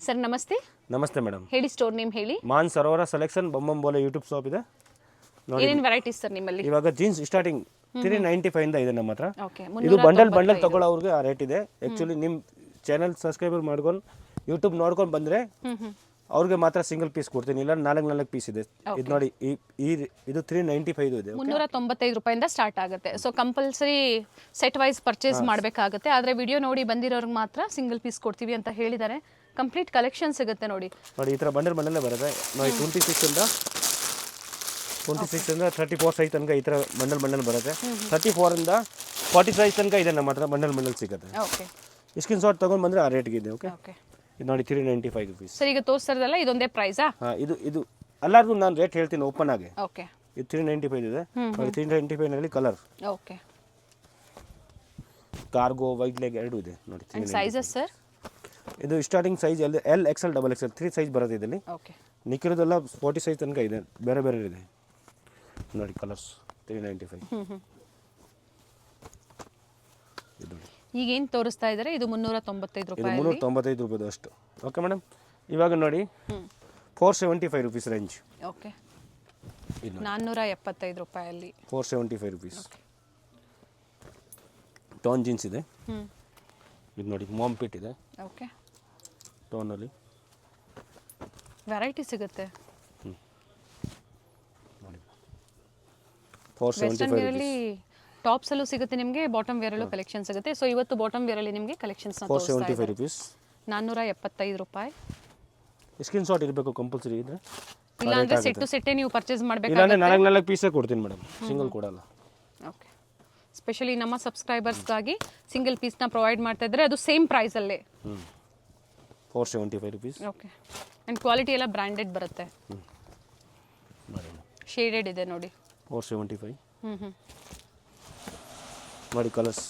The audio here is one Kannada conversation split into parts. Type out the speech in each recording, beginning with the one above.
ಸರ್ ನಮಸ್ತೆ. ನಮಸ್ತೆ ಮೇಡಮ್. ಹೇಳಿ ಸ್ಟೋರ್ ನೇಮ್ ಹೇಳಿ. ಮಾನ್ ಸರೋವರ ಸೆಲೆಕ್ಷನ್ ಬೊಮ್ಮಂಬೋಲೆ ಯೂಟ್ಯೂಬ್ ಶಾಪ್ ಇದೆ ನೋಡಿ. ಏನೇನು ವೆರೈಟೀಸ್ ಸರ್ ನಿಮ್ಮಲ್ಲಿ? ಇವಾಗ ಜೀನ್ಸ್ ಸ್ಟಾರ್ಟಿಂಗ್ 395 ಇಂದ ಇದೆ ನಮ್ಮ ಹತ್ರ. ಓಕೆ. ಇದು ಬಂಡಲ್ ತಗೊಳ್ಳೋರಿಗೆ ಆ ರೇಟ್ ಇದೆ. ಆಕ್ಚುಲಿ ನಿಮ್ಮ ಚಾನೆಲ್ ಸಬ್ಸ್ಕ್ರೈಬರ್ ಮಾಡ್ಕೊಂಡು ಯೂಟ್ಯೂಬ್ ನೋಡ್ಕೊಂಡು ಬಂದ್ರೆ ಅವ್ರಿಗೆ ಮಾತ್ರ ಸಿಂಗಲ್ ಪೀಸ್ ಕೊಡ್ತೀನಿ, ಇಲ್ಲ 4 ಪೀಸ್ ಇದೆ. ಇದು ನೋಡಿ ಇದು 395 ಇದೆ. 395 ರೂಪಾಯಿಂದ ಸ್ಟಾರ್ಟ್ ಆಗುತ್ತೆ. So compulsory set wise purchase ಮಾಡಬೇಕಾಗುತ್ತೆ. ಆದರೆ ವಿಡಿಯೋ ನೋಡಿ ಬಂದಿರೋರಿಗೆ ಮಾತ್ರ ಸಿಂಗಲ್ ಪೀಸ್ ಕೊಡ್ತೀವಿ ಅಂತ ಹೇಳಿದ್ದಾರೆ. ಕಂಪ್ಲೀಟ್ ಕಲೆಕ್ಷನ್ ಸಿಗುತ್ತೆ ನೋಡಿ. ನೋಡಿ ಈ ಥರ ಬಂಡಲ್ ಬರುತ್ತೆ ನೋಡಿ. 26 ಇಂದ 34 ಸೈಜ್ ತನಕ ಈ ಥರ ಬಂಡಲ್ ಬರುತ್ತೆ. 34 ಇಂದ 40 ಸೈಜ್ ತನಕ ಇದೆ ನಮ್ಮ ಹತ್ರ ಬಂಡಲ್ ಸಿಗುತ್ತೆ. ಓಕೆ. ಸ್ಕ್ರೀನ್ ಶಾಟ್ ತಗೊಂಡು ಬಂದರೆ ಆ ರೇಟ್ಗೆ ಇದೆ. ಓಕೆ. ಓಕೆ. ಇದು ನೋಡಿ 395 ರುಪೀಸ್. ಸರ್ ಈಗ ತೋರಿಸ್ತಾರದಲ್ಲ ಇದೊಂದೇ ಪ್ರೈಸಾ? ಹಾಂ, ಇದು ಎಲ್ಲರಿಗೂ ನಾನು ರೇಟ್ ಹೇಳ್ತೀನಿ ಓಪನ್ ಆಗಿ. ಓಕೆ. ಇದು 395 ಇದೆ. 395 ನಲ್ಲಿ colour okay. Cargo white leg ಎರಡು ಇದೆ ನೋಡಿ. Sizes sir? ಇದು starting size L XL XXL 3 size ಬರುತ್ತೆ ಇದರಲ್ಲಿ. ಓಕೆ. ನಿಕ್ಕಿರೋದೆಲ್ಲ 40 ಸೈಜ್ ತನಕ ಇದೆ, ಬೇರೆ ಇದೆ ನೋಡಿ. ಕಲರ್ಸ್ 395. ಇದು ಈಗ ಏನು ತೋರಿಸ್ತಾ ಇದ್ದಾರೆ ಇದು 395 ರೂಪಾಯಿ. 395 ರೂಪಾಯಿ ಅಷ್ಟು. Okay madam. ಇವಾಗ ನೋಡಿ 475 rupees range. Okay. 475 ರೂಪಾಯಲ್ಲಿ 475 rupees. Tone jeans ಇದೆ. ಇದು ನೋಡಿ ಮಾಮ್ ಪಿಟ್ ಇದೆ. ಓಕೆ. ಟೋನಲ್ಲಿ ವೆರೈಟಿ ಸಿಗುತ್ತೆ. ನೋಡಿ 475 ವೇರಲ್ಲಿ ಟಾಪ್ಸ್ ಅಲ್ಲೂ ಸಿಗುತ್ತೆ ನಿಮಗೆ, ಬಾಟಮ್ ವೇರ್ ಅಲ್ಲೂ ಕಲೆಕ್ಷನ್ ಸಿಗುತ್ತೆ. ಸೊ ಇವತ್ತು ಬಾಟಮ್ ವೇರ್ ಅಲ್ಲಿ ನಿಮಗೆ ಕಲೆಕ್ಷನ್ಸ್ 475 ರುಪೀಸ್. 475 ರೂಪಾಯಿ. ಸ್ಕ್ರೀನ್ ಶಾಟ್ ಇರಬೇಕು ಕಂಪಲ್ಸರಿ ಇದೆ. ಇಲ್ಲ ಅಂದ್ರೆ ಸೆಟ್ ಟು ಸೆಟ್ಟೇ ನೀವು ಪರ್ಚೇಸ್ ಮಾಡಬೇಕು. ಇಲ್ಲ ಅಂದ್ರೆ 4 ಪೀಸೇ ಕೊಡ್ತೀನಿ ಮೇಡಮ್, ಸಿಂಗಲ್ ಕೊಡಲ್ಲ. ಓಕೆ. ಸ್ಪೆಷಲಿ ನಮ್ಮ ಸಬ್ಸ್ಕ್ರೈಬರ್ಸ್ಗಾಗಿ ಸಿಂಗಲ್ ಪೀಸ್ನ ಪ್ರೊವೈಡ್ ಮಾಡ್ತಾ ಇದ್ದಾರೆ, ಅದು ಸೇಮ್ ಪ್ರೈಸಲ್ಲೇ. 475 ರುಪೀಸ್. ಓಕೆ. ಆ್ಯಂಡ್ ಕ್ವಾಲಿಟಿ ಎಲ್ಲ ಬ್ರ್ಯಾಂಡೆಡ್ ಬರುತ್ತೆ. ಶೇಡೆಡ್ ಇದೆ ನೋಡಿ. 475. ನೋಡಿ ಕಲರ್ಸ್.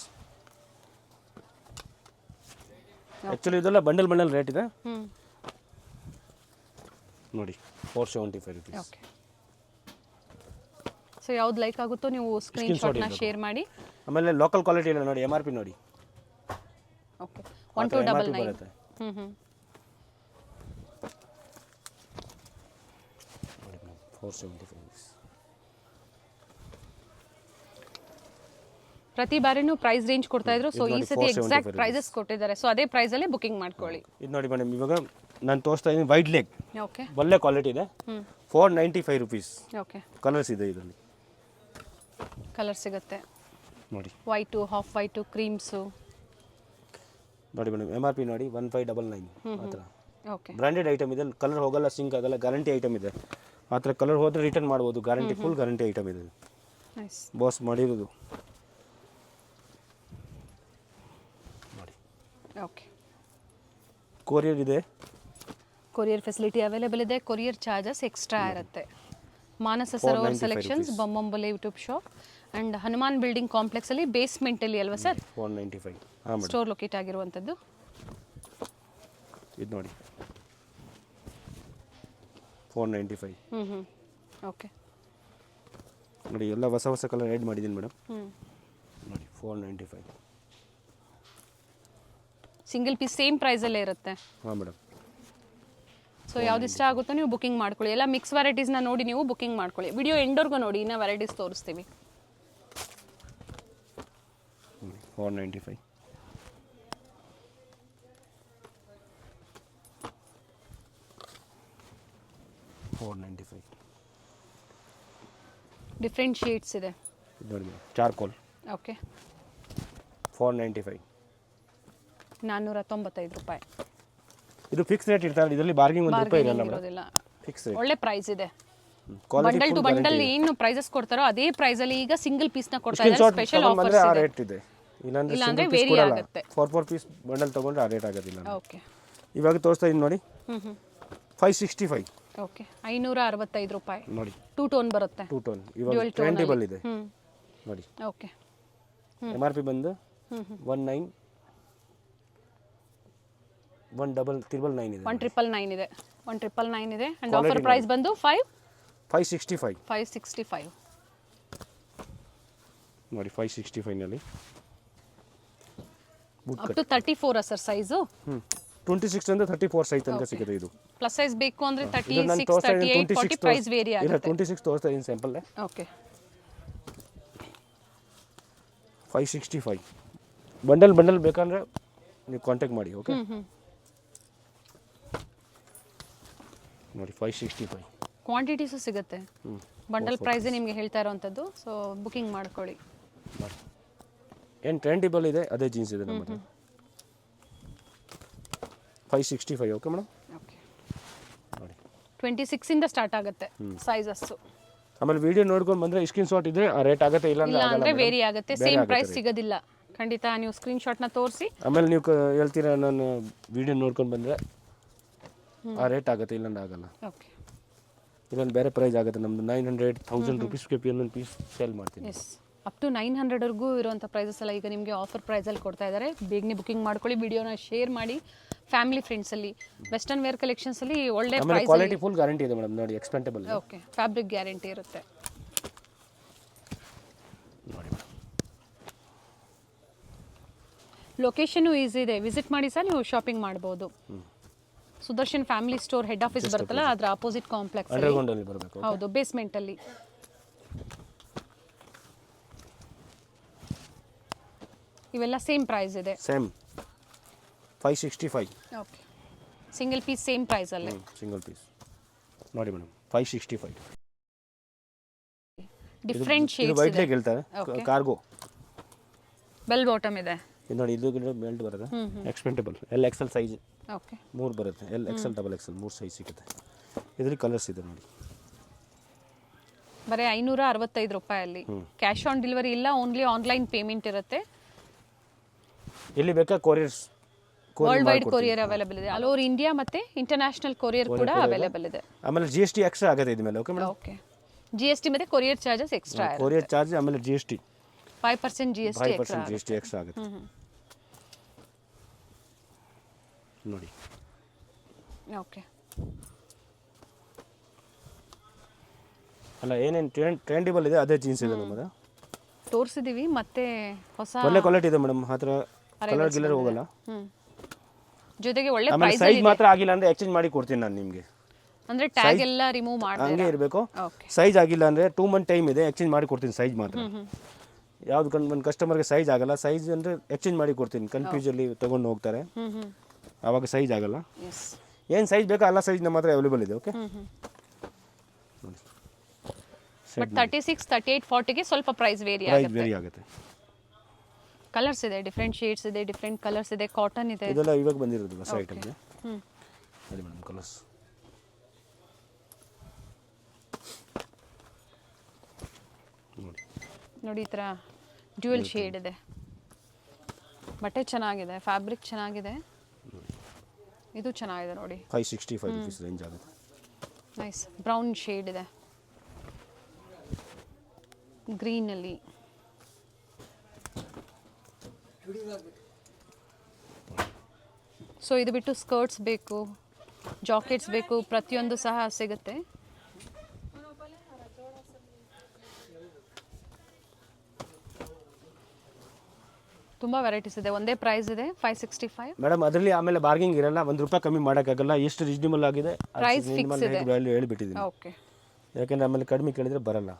ಆ್ಯಕ್ಚುಲಿ ಇದೆಲ್ಲ ಬಂಡಲ್ ರೇಟ್ ಇದೆ ನೋಡಿ. 475 ರುಪೀಸ್. ಓಕೆ. ಸೊ ಯಾವ್ದು ಲೈಕ್ ಆಗುತ್ತೋ ನೀವು ಸ್ಕ್ರೀನ್ ಶಾಟ್ನ ಶೇರ್ ಮಾಡಿ. ಆಮೇಲೆ ಲೋಕಲ್ ಕ್ವಾಲಿಟಿ ಇಲ್ಲ ನೋಡಿ. MRP ನೋಡಿ. ಓಕೆ. 1299 ಬರುತ್ತೆ. ನೋಡಿ 475 ರುಪೀಸ್. ಪ್ರತಿ ಬಾರಿನೂ ಪ್ರೈಸ್ ರೇಂಜ್ ಕೊಡ್ತಾ ಇದ್ರು. ಸೊ ಈ ಸತಿ ಎಕ್ಸಾಕ್ಟ್ ಪ್ರೈಸಸ್ ಕೊಟ್ಟಿದ್ದಾರೆ. ಸೊ ಅದೇ ಪ್ರೈಸ್ ಅಲ್ಲೇ ಬುಕಿಂಗ್ ಮಾಡ್ಕೊಳ್ಳಿ. ಇದು ನೋಡಿ ಮೇಡಮ್, ಇವಾಗ ನಾನು ತೋರಿಸ್ತಾ ಇದ್ದೀನಿ ವೈಟ್ ಲೆಗ್. ಓಕೆ. ಒಳ್ಳೆ ಕ್ವಾಲಿಟಿ ಇದೆ. 495 ರುಪೀಸ್. ಓಕೆ. ಕಲರ್ಸ್ ಇದೆ ಇದರಲ್ಲಿ. ಕಲರ್ ಸಿಗುತ್ತೆ ನೋಡಿ. ವೈಟು, ಹಾಫ್ ವೈಟು, ಕ್ರೀಮ್ಸು ನೋಡಿ ಮೇಡಮ್. MRP ನೋಡಿ 1599 ಮಾತ್ರ. ಓಕೆ. ಬ್ರಾಂಡೆಡ್ ಐಟಮ್ ಇದೆ. ಕಲರ್ ಹೋಗಲ್ಲ, ಸಿಂಕ್ ಆಗಲ್ಲ, ಗ್ಯಾರಂಟಿ ಐಟಮ್ ಇದೆ. ಆ ಥರ ಕಲರ್ ಹೋದರೆ ರಿಟರ್ನ್ ಮಾಡ್ಬೋದು. ಗ್ಯಾರಂಟಿ, ಫುಲ್ ಗ್ಯಾರಂಟಿ ಐಟಮ್ ಇದೆ. ನೈಸ್. ಬಾಸ್ ಮಾಡಿರೋದು ನೋಡಿ. ಓಕೆ. ಕೊರಿಯರ್ ಇದೆ. ಕೊರಿಯರ್ ಫೆಸಿಲಿಟಿ ಅವೈಲೇಬಲ್ ಇದೆ. ಕೊರಿಯರ್ ಚಾರ್ಜಸ್ ಎಕ್ಸ್ಟ್ರಾ ಇರುತ್ತೆ. ಮಾನಸ ಸರೋವರ್ ಸೆಲೆಕ್ಷನ್ಸ್ ಬೊಮ್ಮಂಬೊಲೆ YouTube shop and Hanuman building complex ಅಲ್ಲಿ ಬೇಸ್ಮೆಂಟ್ ಅಲ್ಲಿ ಅಲ್ವಾ ಸರ್? 495 ಸ್ಟೋರ್ ಲೊಕೇಟ್ ಆಗಿರುವಂಥದ್ದು. ಇದು ನೋಡಿ 495. ಓಕೆ. ನೋಡಿ ಎಲ್ಲ ಹೊಸ ಕಲರ್ ಆ್ಯಡ್ ಮಾಡಿದ್ದೀನಿ ಮೇಡಮ್. ನೋಡಿ 495. ಸಿಂಗಲ್ ಪೀಸ್ ಸೇಮ್ ಪ್ರೈಸಲ್ಲೇ ಇರುತ್ತೆ. ಹಾಂ ಮೇಡಮ್. ಸೊ ಯಾವ್ದು ಇಷ್ಟ ಆಗುತ್ತೋ ನೀವು ಬುಕಿಂಗ್ ಮಾಡ್ಕೊಳ್ಳಿ. ಎಲ್ಲ ಮಿಕ್ಸ್ ವೆರೈಟೀಸ್ನ ನೋಡಿ ನೀವು ಬುಕಿಂಗ್ ಮಾಡ್ಕೊಳ್ಳಿ. ವಿಡಿಯೋ ಎಂಡೋರ್ಗೂ ನೋಡಿ, ಇನ್ನೂ ವೆರೈಟೀಸ್ ತೋರಿಸ್ತೀವಿ. 495. ಡಿಫ್ರೆಂಟ್ ಶೇಡ್ಸ್ ಇದೆ. ನೋಡಿ ಚಾರ್ಕೋಲ್. ಓಕೆ. 495. 495 ರೂಪಾಯಿ. ಇದು ಫಿಕ್ಸ್ ರೇಟ್ ಇರ್ತಾರೆ. ಇದರಲ್ಲಿ ಬಾರ್ಗಿಂಗ್ ಒಂದು ರೂಪಾಯಿ ಇರಲ್ಲ ಮೇಡಮ್. Fix rate. ಒಳ್ಳೆ ಪ್ರೈಸ್ ಇದೆ. ಬಂಡಲ್ ಟು ಬಂಡಲ್ ಏನು ಪ್ರೈಸಸ್ ಕೊಡ್ತಾರೋ ಅದೇ ಪ್ರೈಸ್ ಅಲ್ಲಿ ಈಗ ಸಿಂಗಲ್ ಪೀಸ್ ನ ಕೊಡ್ತಾ ಇದ್ದಾರೆ. ಸ್ಪೆಷಲ್ ಆಫರ್ಸ್ ಇದೆ. ಆ ರೇಟ್ ಇದೆ. ಇಲ್ಲಾಂದ್ರೆ ವೇರಿ ಆಗುತ್ತೆ. 4 ಪೀಸ್ ಬಂಡಲ್ ತಗೊಂಡ್ರೆ ಆ ರೇಟ್ ಆಗೋದಿಲ್ಲ. ಓಕೆ. ಇವಾಗ ತೋರಿಸ್ತಾ ಇದ್ದೀನಿ ನೋಡಿ. 565. ಓಕೆ. 565 ರೂಪಾಯಿ. ನೋಡಿ 2 ಟೋನ್ ಬರುತ್ತೆ. 2 ಟೋನ್. ಇವಾಗ ಟ್ರೆಂಡಬಲ್ ಇದೆ ನೋಡಿ. ಓಕೆ. MRP ಬಂದು 1999 ಇದೆ. 1999 ಇದೆ. 1999 ಇದೆ. ಅಂಡ್ ಆಫರ್ ಪ್ರೈಸ್ ಬಂದು 565 ನೋಡಿ. 565 ನಲ್ಲಿ ಅಪ್ ಟು 34 ಸರ್ ಸೈಜು. 26 ಇಂದ 34 ಸೈಜ್ ತನಕ ಸಿಗುತ್ತೆ ಇದು. ಪ್ಲಸ್ ಸೈಜ್ ಬೇಕು ಅಂದ್ರೆ ಇದು ನಾನು 36 ತೋರಿಸ್ತಾ ಇದ್ದೀನಿ 38 40 ಪ್ರೈಸ್ ವೇರಿ ಇಲ್ಲ ಆಗುತ್ತೆ. 26 ತೋರಿಸ್ತಾ ಇದ್ದೀನಿ ಸ್ಯಾಂಪಲ್. ಓಕೆ 565 ಬಂಡಲ್ ಬೇಕಂದ್ರೆ ನೀವು ಕಾಂಟ್ಯಾಕ್ಟ್ ಮಾಡಿ. ಓಕೆ ನೋಡಿ 565 ಕ್ವಾಂಟಿಟೀಸು ಸಿಗುತ್ತೆ. ಬಂಡಲ್ ಪ್ರೈಸ್ ನಿಮಗೆ ಹೇಳ್ತಾ ಇರೋವಂಥದ್ದು. ಸೊ ಬುಕಿಂಗ್ ಮಾಡ್ಕೊಳ್ಳಿ. ಏನು ಟ್ರೆಂಡಿಬಲ್ ಇದೆ ಅದೇ ಜೀನ್ಸ್ ಇದೆ ನಮ್ಮ ಹತ್ರ. 565 ಓಕೆ ಮೇಡಮ್. ಓಕೆ 26 ಇಂದ ಸ್ಟಾರ್ಟ್ ಆಗುತ್ತೆ ಸೈಜಸ್ಸು. ಆಮೇಲೆ ವಿಡಿಯೋ ನೋಡ್ಕೊಂಡು ಬಂದರೆ ಸ್ಕ್ರೀನ್ ಶಾಟ್ ಇದ್ರೆ ಆ ರೇಟ್ ಆಗುತ್ತೆ, ಇಲ್ಲ ಅಂದ್ರೆ ವೇರಿ ಆಗುತ್ತೆ, ಸೇಮ್ ಪ್ರೈಸ್ ಸಿಗೋದಿಲ್ಲ. ಖಂಡಿತ ನೀವು ಸ್ಕ್ರೀನ್ ಶಾಟ್ನ ತೋರಿಸಿ ಆಮೇಲೆ ನೀವು ಹೇಳ್ತೀರಾ ನಾನು ವಿಡಿಯೋ ನೋಡ್ಕೊಂಡು ಬಂದರೆ ಆ ರೇಟ್ ಆಗುತ್ತೆ, ಇಲ್ಲಾಂದ್ರೆ ಆಗಲ್ಲ. ಓಕೆ ಇಲ್ಲೊಂದು ಬೇರೆ ಪ್ರೈಸ್ ಆಗುತ್ತೆ. ನಮ್ಮದು 900-1000 ರುಪೀಸ್ಗೆ ಒಂದೊಂದು ಪೀಸ್ ಸೇಲ್ ಮಾಡ್ತೀನಿ. ಎಸ್ ಅಪ್ ಟು 900ವರೆಗೂ ಇರುವಂಥ ಪ್ರೈಸಸ್ ಎಲ್ಲ ಈಗ ನಿಮಗೆ ಆಫರ್ ಪ್ರೈಸಲ್ಲಿ ಕೊಡ್ತಾ ಇದ್ದಾರೆ. ಬೇಗನೆ ಬುಕಿಂಗ್ ಮಾಡ್ಕೊಳ್ಳಿ, ವಿಡಿಯೋನ ಶೇರ್ ಮಾಡಿ ಫ್ಯಾಮಿಲಿ ಫ್ರೆಂಡ್ಸಲ್ಲಿ. ವೆಸ್ಟರ್ನ್ ವೇರ್ ಕಲೆಕ್ಷನ್ಸಲ್ಲಿ ಒಳ್ಳೆ ಪ್ರೈಸ್, ಕ್ವಾಲಿಟಿ ಫುಲ್ ಗ್ಯಾರಂಟಿ ಇದೆ ಮೇಡಮ್. ನೋಡಿ ಎಕ್ಸ್ಪೆಂಟಬಲ್. ಓಕೆ ಫ್ಯಾಬ್ರಿಕ್ ಗ್ಯಾರಂಟಿ ಇರುತ್ತೆ. ನೋಡಿ ಲೊಕೇಶನು ಈಸಿ ಇದೆ, ವಿಸಿಟ್ ಮಾಡಿ ಸರ್ ನೀವು ಶಾಪಿಂಗ್ ಮಾಡ್ಬೋದು. Sudarshan family store head office ಬರುತ್ತಲ್ಲ ಅದರ ಅಪೋಸಿಟ್ ಕಾಂಪ್ಲೆಕ್ಸ್ ಅಂಡರ್ಗ್ರೌಂಡ್ ಅಲ್ಲಿ ಬರಬೇಕು. ಹೌದು, ಬೇಸ್ಮೆಂಟ್ ಅಲ್ಲಿ. ಇವೆಲ್ಲ ಸೇಮ್ ಪ್ರೈಸ್ ಇದೆ. Same 565. Okay single piece same price ಅಲ್ಲೇ. ಸಿಂಗಲ್ ಪೀಸ್ ನೋಡಿ ಮೇಡಮ್ 565. ಡಿಫರೆಂಟ್ ಶೇಡ್ಸ್ ಇದು ವೈಟ್ ಲೆಗ್ ಹೇಳ್ತಾರೆ, ಕಾರ್ಗೋ ಬೆಲ್ ಬಾಟಮ್ ಇದೆ. ಇದು ನೋಡಿ, ಇದು ಬೆಲ್ಟ್ ಬರುತ್ತೆ ಎಕ್ಸ್ಪೆಂಟಬಲ್. XL ಸೈಜ್ ಓಕೆ 3 ಬರುತ್ತೆ. XL XXL 3 ಸೈಜ್ ಸಿಗುತ್ತೆ. ಇದರಲ್ಲಿ ಕಲರ್ಸ್ ಇದೆ ನೋಡಿ. ಬರೀ 565 ರೂಪಾಯಲ್ಲಿ. ಕ್ಯಾಶ್ ಆನ್ ಡೆಲಿವರಿ ಇಲ್ಲ, ಓನ್ಲಿ ಆನ್ಲೈನ್ ಪೇಮೆಂಟ್ ಇರುತ್ತೆ. ಎಲ್ಲಿ ಬೇಕಾ couriers world wide courier available ಇದೆ. ಆಲ್ ಓವರ್ ಇಂಡಿಯಾ ಮತ್ತೆ ಇಂಟರ್ನ್ಯಾಷನಲ್ ಕೊರಿಯರ್ ಕೂಡ ಅವೈಲೇಬಲ್ ಇದೆ. ಆಮೇಲೆ GST ಎಕ್ಸ್ಟ್ರಾ ಆಗುತ್ತೆ ಇದ ಮೇಲೆ. Okay madam. ಓಕೆ GST ಮತ್ತೆ ಕೊರಿಯರ್ ಚಾರ್ಜಸ್ ಎಕ್ಸ್ಟ್ರಾ ಇರುತ್ತೆ. ಕೊರಿಯರ್ ಚಾರ್ಜ್ ಆಮೇಲೆ GST 5% GST 5% GST ಎಕ್ಸ್ಟ್ರಾ ಆಗುತ್ತೆ. ನೋಡಿ ಓಕೆ ಅಲ್ಲ ಏನೇನು ಟ್ರೆಂಡಿಬಲ್ ಇದೆ ಅದೇ ಜೀನ್ಸ್ ಇದೆ ನಮ್ಮದು. ತೋರಿಸಿದೀವಿ ಮತ್ತೆ ಹೊಸ ಒಳ್ಳೆ ಕ್ವಾಲಿಟಿ ಇದೆ ಮೇಡಮ್. ಹತ್ರ ಕಲರ್ ಗಿಲ್ಲರ್ ಹೋಗಲ್ಲ. ಜೊತೆಗೆ ಒಳ್ಳೆ ಆಮೇಲೆ ಪ್ರೈಸ್ ಸೈಜ್ ಮಾತ್ರ ಆಗಿಲ್ಲ ಅಂದ್ರೆ ಎಕ್ಸ್ಚೇಂಜ್ ಮಾಡಿ ಕೊಡ್ತೀನಿ ನಾನು ನಿಮಗೆ. ಅಂದ್ರೆ ಟ್ಯಾಗ್ ಎಲ್ಲ ರಿಮೂವ್ ಮಾಡಿ ಹಂಗೆ ಇರಬೇಕು. ಓಕೆ ಸೈಜ್ ಆಗಿಲ್ಲ ಅಂದ್ರೆ 2 ಮಂತ್ ಟೈಮ್ ಇದೆ, ಎಕ್ಸ್ಚೇಂಜ್ ಮಾಡಿ ಕೊಡ್ತೀನಿ. ಸೈಜ್ ಮಾತ್ರ ಯಾವ್ದು ಒಂದು ಕಸ್ಟಮರ್ಗೆ ಸೈಜ್ ಆಗಲ್ಲ, ಸೈಜ್ ಅಂದ್ರೆ ಎಕ್ಸ್ಚೇಂಜ್ ಮಾಡಿ ಕೊಡ್ತೀನಿ. ಕನ್ಫ್ಯೂಸಲ್ಲಿ ತಗೊಂಡು ಹೋಗ್ತಾರೆ, ಆವಾಗ ಸೈಜ್ ಆಗಲ್ಲ. ಎಸ್ ಏನು ಸೈಜ್ ಬೇಕಾ ಎಲ್ಲ ಸೈಜ್ ನಮ್ಮ ಹತ್ರ ಅವೈಲೇಬಲ್ ಇದೆ. ಓಕೆ ಬಟ್ 36 38 40 ಗೆ ಸ್ವಲ್ಪ ಪ್ರೈಸ್ ವೇರಿ ಆಗುತ್ತೆ. ಕಲರ್ಸ್ ಇದೆ, ಡಿಫರೆಂಟ್ ಶೇಡ್ಸ್ ಇದೆ, ಡಿಫರೆಂಟ್ ಕಲರ್ಸ್ ಇದೆ, ಕಾಟನ್ ಇದೆ. ಇದೆಲ್ಲ ಇವಾಗ ಬಂದಿರೋದು ಹೊಸ ಐಟಮ್ಗೆ. ನೋಡಿ ಮೇಡಮ್ ಕಲರ್ಸ್ ನೋಡಿ. ನೋಡಿ ಈ ಥರ ಡ್ಯೂಯಲ್ ಶೇಡ್ ಇದೆ. ಬಟ್ಟೆ ಚೆನ್ನಾಗಿದೆ, ಫ್ಯಾಬ್ರಿಕ್ ಚೆನ್ನಾಗಿದೆ, ಇದು ಚೆನ್ನಾಗಿದೆ ನೋಡಿ. 565 ರುಪೀಸ್ ರೇಂಜ್ ಆಗುತ್ತೆ. ನೈಸ್ ಬ್ರೌನ್ ಶೇಡ್ ಇದೆ, ಗ್ರೀನಲ್ಲಿ. ಸೊ ಇದು ಬಿಟ್ಟು ಸ್ಕರ್ಟ್ಸ್ ಬೇಕು, ಜಾಕೆಟ್ಸ್ ಬೇಕು, ಪ್ರತಿಯೊಂದು ಸಹ ಸಿಗುತ್ತೆ. ತುಂಬ ವೆರೈಟೀಸ್ ಇದೆ, ಒಂದೇ ಪ್ರೈಸ್ ಇದೆ 565. ಮೇಡಮ್ ಅದರಲ್ಲಿ ಆಮೇಲೆ ಬಾರ್ಗಿಂಗ್ ಇರಲ್ಲ, ₹1 ಕಮ್ಮಿ ಮಾಡೋಕ್ಕಾಗಲ್ಲ. ಎಷ್ಟು ರೀಸನಬಲ್ ಆಗಿದೆ ಪ್ರೈಸ್ ಫಿಕ್ಸ್ ಇದೆ. ಹೇಳ್ಬಿಟ್ಟಿದ್ದೀನಿ. ಓಕೆ ಯಾಕೆಂದ್ರೆ ಆಮೇಲೆ ಕಡಿಮೆ ಕೇಳಿದ್ರೆ ಬರಲ್ಲ.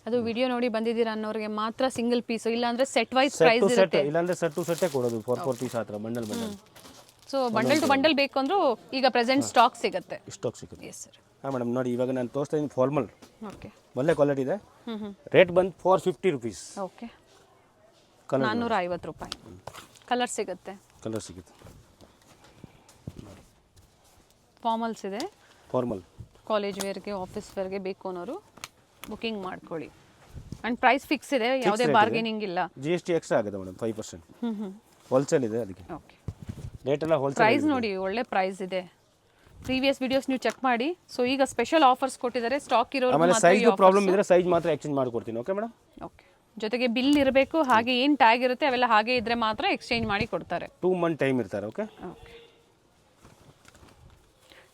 ಅದು ವಿಡಿಯೋ ನೋಡಿ ಬಂದಿದ್ದೀರಾ ಅನ್ನೋರಿಗೆ ಮಾತ್ರ ಸಿಂಗಲ್ ಪೀಸ್, ಇಲ್ಲ ಅಂದ್ರೆ ಸೆಟ್ ವೈಸ್ ಪ್ರೈಸ್ ಇರುತ್ತೆ. ಇಲ್ಲ ಅಂದ್ರೆ ಸೆಟ್ ಟು ಸೆಟ್ಟೇ ಕೊಡೋದು, 4 ಪೀಸ್ ಆ ಥರ ಬಂಡಲ್. ಸೊ ಬಂಡಲ್ ಟು ಬಂಡಲ್ ಬೇಕು ಅಂದ್ರೂ ಈಗ ಪ್ರೆಸೆಂಟ್ ಸ್ಟಾಕ್ ಸಿಗುತ್ತೆ. ಸ್ಟಾಕ್ ಸಿಗುತ್ತೆ. Yes sir. ಹಾಂ ಮೇಡಮ್ ನೋಡಿ, ಇವಾಗ ನಾನು ತೋರಿಸ್ತಾ ಇದ್ದೀನಿ ಫಾರ್ಮಲ್. ಓಕೆ ಒಳ್ಳೆ ಕ್ವಾಲಿಟಿ ಇದೆ. ರೇಟ್ ಬಂದು 450 ರುಪೀಸ್. ಓಕೆ ಕಲರ್ 450 ರೂಪಾಯಿ. ಕಲರ್ ಸಿಗುತ್ತೆ, ಕಲರ್ ಸಿಗುತ್ತೆ. ಫಾರ್ಮಲ್ಸ್ ಇದೆ, ಫಾರ್ಮಲ್ ಕಾಲೇಜ್ ವೇರ್ಗೆ ಆಫೀಸ್ ವೇರ್ಗೆ ಬೇಕು ಅನ್ನೋರು ಬುಕಿಂಗ್ ಮಾಡ್ಕೊಳ್ಳಿ. ಆ್ಯಂಡ್ ಪ್ರೈಸ್ ಫಿಕ್ಸ್ ಇದೆ, ಯಾವುದೇ ಬಾರ್ಗೇನಿಂಗ್ ಇಲ್ಲ. GST ಎಕ್ಸ್ಟ್ರಾ ಆಗುತ್ತೆ ಮೇಡಮ್ 5%. ಹೋಲ್ಸೇಲ್ ಇದೆ ಅದಕ್ಕೆ. ಓಕೆ ರೇಟ್ ಎಲ್ಲ ಹೋಲ್ಸೇಲ್. ಪ್ರೈಸ್ ನೋಡಿ ಒಳ್ಳೆ ಪ್ರೈಸ್ ಇದೆ. ಪ್ರೀವಿಯಸ್ ವಿಡಿಯೋಸ್ ನೀವು ಚೆಕ್ ಮಾಡಿ. ಸೊ ಈಗ ಸ್ಪೆಷಲ್ ಆಫರ್ಸ್ ಕೊಟ್ಟಿದ್ದಾರೆ, ಸ್ಟಾಕ್ ಇರೋರು. ಆಮೇಲೆ ಸೈಜ್ ಪ್ರಾಬ್ಲಮ್ ಇದ್ರೆ ಸೈಜ್ ಮಾತ್ರ ಎಕ್ಸ್ಚೇಂಜ್ ಮಾಡ್ಕೊಡ್ತೀನಿ. Okay madam. ಓಕೆ ಜೊತೆಗೆ ಬಿಲ್ ಇರಬೇಕು, ಹಾಗೆ ಏನು ಟ್ಯಾಗ್ ಇರುತ್ತೆ ಅವೆಲ್ಲ ಹಾಗೆ ಇದ್ರೆ ಮಾತ್ರ ಎಕ್ಸ್ಚೇಂಜ್ ಮಾಡಿ ಕೊಡ್ತಾರೆ. 2 ಮಂತ್ ಟೈಮ್ ಇರ್ತಾರೆ. ಓಕೆ ಓಕೆ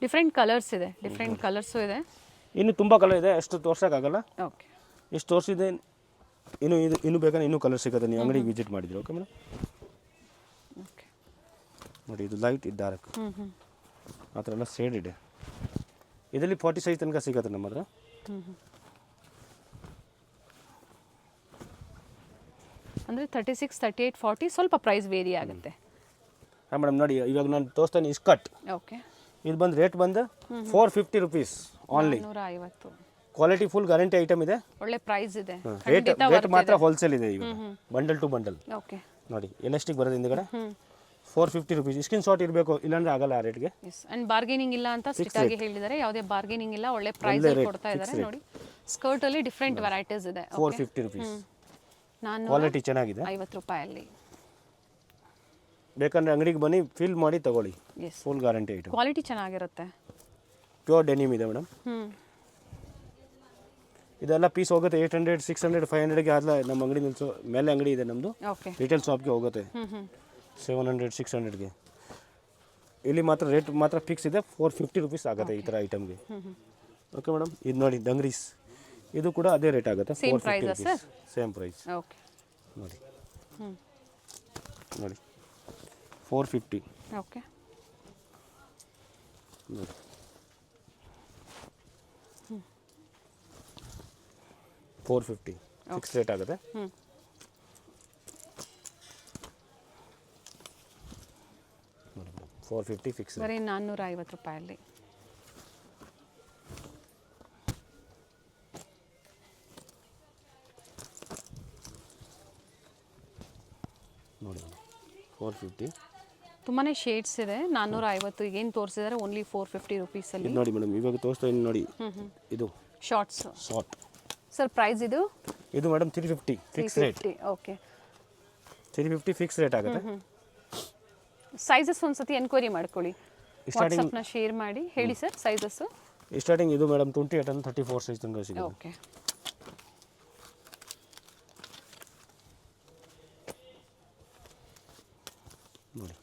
ಡಿಫ್ರೆಂಟ್ ಕಲರ್ಸ್ ಇದೆ, ಡಿಫ್ರೆಂಟ್ ಕಲರ್ಸು ಇದೆ. ಇನ್ನು ತುಂಬ ಕಲರ್ ಇದೆ, ಅಷ್ಟು ತೋರ್ಸೋಕ್ಕಾಗಲ್ಲ. ಓಕೆ ಎಷ್ಟು ತೋರಿಸಿದೆ, ಇನ್ನು ಬೇಕಾದ್ರೆ ಇನ್ನೂ ಕಲರ್ ಸಿಗುತ್ತೆ, ನೀವು ಅಂಗಡಿಗೆ ವಿಸಿಟ್ ಮಾಡಿದ್ರಿ. Okay madam. ಓಕೆ ನೋಡಿ ಇದು ಲೈಟ್ ಇದು ಡಾರ್ಕ್ ಹ್ಞೂ ಹ್ಞೂ ಆ ಥರ ಎಲ್ಲ ಶೇಡ್ ಇದೆ. ಇದರಲ್ಲಿ 40 ಸೈಜ್ ತನಕ ಸಿಗುತ್ತೆ ನಮ್ಮ ಹತ್ರ. ಹ್ಞೂ ಹ್ಞೂ ಅಂದರೆ 36, 38, 40 ಸ್ವಲ್ಪ ಪ್ರೈಸ್ ವೇರಿ ಆಗುತ್ತೆ. ಹಾಂ ಮೇಡಮ್ ನೋಡಿ ಇವಾಗ ನಾನು ತೋರಿಸ್ತಾನೆ ಇಸ್ಕಟ್. ಓಕೆ, ಇದು ಬಂದು ರೇಟ್ ಬಂದು 450 rupees only. 450. Quality full guarantee item ಇದೆ. ಒಳ್ಳೆ ಪ್ರೈಸ್ ಇದೆ. ರೇಟ್ ಮಾತ್ರ ಹೋಲ್ಸೇಲ್ ಇದೆ ಇವಾಗ, ಬಂಡಲ್ ಟು ಬಂಡಲ್. ಓಕೆ, ನೋಡಿ ಎಲಾಸ್ಟಿಕ್ ಬರೋದು ಹಿಂದ್ಗಡೆ. 450 ರುಪೀಸ್. ಸ್ಕ್ರೀನ್ ಶಾಟ್ ಇರಬೇಕು, ಇಲ್ಲಾಂದ್ರೆ ಆಗಲ್ಲ ಆ ರೇಟ್ಗೆ. ಎಸ್, ಅಂಡ್ ಬಾರ್ಗೇನಿಂಗ್ ಇಲ್ಲ ಅಂತ ಸ್ಟ್ರಿಕ್ಟ್ ಆಗಿ ಹೇಳಿದ್ದಾರೆ. ಯಾವುದೇ ಬಾರ್ಗೇನಿಂಗ್ ಇಲ್ಲ, ಒಳ್ಳೆ ಪ್ರೈಸ್ ಅಲ್ಲಿ ಕೊಡ್ತಾ ಇದ್ದಾರೆ. ನೋಡಿ ಸ್ಕರ್ಟ್ ಅಲ್ಲಿ ಡಿಫ್ರೆಂಟ್ ವೆರೈಟೀಸ್ ಇದೆ. 450 ರುಪೀಸ್. ನಾನು ಕ್ವಾಲಿಟಿ ಚೆನ್ನಾಗಿದೆ. 50 ರೂಪಾಯಲ್ಲಿ. ಬೇಕಂದ್ರೆ ಅಂಗಡಿಗೆ ಬನ್ನಿ, ಫಿಲ್ ಮಾಡಿ ತಗೊಳ್ಳಿ. Yes, full guarantee item. Quality ಚೆನ್ನಾಗಿರುತ್ತೆ. ಪ್ಯೂರ್ ಡೆನಿಮ್ ಇದೆ ಮೇಡಮ್. ಇದೆಲ್ಲ ಪೀಸ್ ಹೋಗುತ್ತೆ 800, 600, 500ಗೆ. ಆದ್ಲ ನಮ್ಮ ಅಂಗಡಿ ನಿಲ್ಸೋ ಮೇಲೆ ಅಂಗಡಿ ಇದೆ ನಮ್ಮದು. ಓಕೆ, ರಿಟೇಲ್ ಶಾಪ್ಗೆ ಹೋಗುತ್ತೆ 700, 600ಗೆ. ಇಲ್ಲಿ ಮಾತ್ರ ರೇಟ್ ಮಾತ್ರ ಫಿಕ್ಸ್ ಇದೆ, 450 ರುಪೀಸ್ ಆಗುತ್ತೆ ಈ ಥರ ಐಟಮ್ಗೆ. ಓಕೆ ಮೇಡಮ್, ಇದು ನೋಡಿ ಡಂಗ್ರೀಸ್, ಇದು ಕೂಡ ಅದೇ ರೇಟ್ ಆಗುತ್ತೆ. 450 ರುಪೀಸ್, ಸೇಮ್ ಪ್ರೈಸ್. ಓಕೆ, ನೋಡಿ ನೋಡಿ 450. ಓಕೆ, ನೋಡಿ 450 ಫಿಕ್ಸ್ ರೇಟ್ ಆಗುತ್ತೆ. ನೋಡಿ 450 ಫಿಕ್ಸ್. ಬರೀ 450 ರೂಪಾಯಲ್ಲಿ. ನೋಡಿ 450. ತುಂಬಾನೇ ಶೇಡ್ಸ್ ಇದೆ. 450 ಏನು ತೋರಿಸಿದ್ದಾರೆ, ಓನ್ಲಿ 450 ರುಪೀಸಲ್ಲಿ. ಇದು ನೋಡಿ ಮೇಡಮ್, ಇವಾಗ ತೋರಿಸ್ತಾ ಇದ್ದೀನಿ ನೋಡಿ. ಇದು ಶಾರ್ಟ್ಸ್. ಶಾರ್ಟ್ ಸರ್ ಪ್ರೈಸ್ ಇದು madam 350 fix rate. Okay, 350 fix rate ಆಗುತ್ತೆ. ಸೈಜಸ್ ಒಂದ್ಸತಿ ಎನ್ಕ್ವೈರಿ ಮಾಡ್ಕೊಳ್ಳಿ, ವಾಟ್ಸಪ್ನ ಶೇರ್ ಮಾಡಿ ಹೇಳಿ ಸರ್ ಸೈಜಸ್. ಸ್ಟಾರ್ಟಿಂಗ್ ಇದು ಮೇಡಮ್ 28 and 34 ಸೈಜ್ ತನಕ ಸಿಗುತ್ತೆ. ಓಕೆ, ನೋಡಿ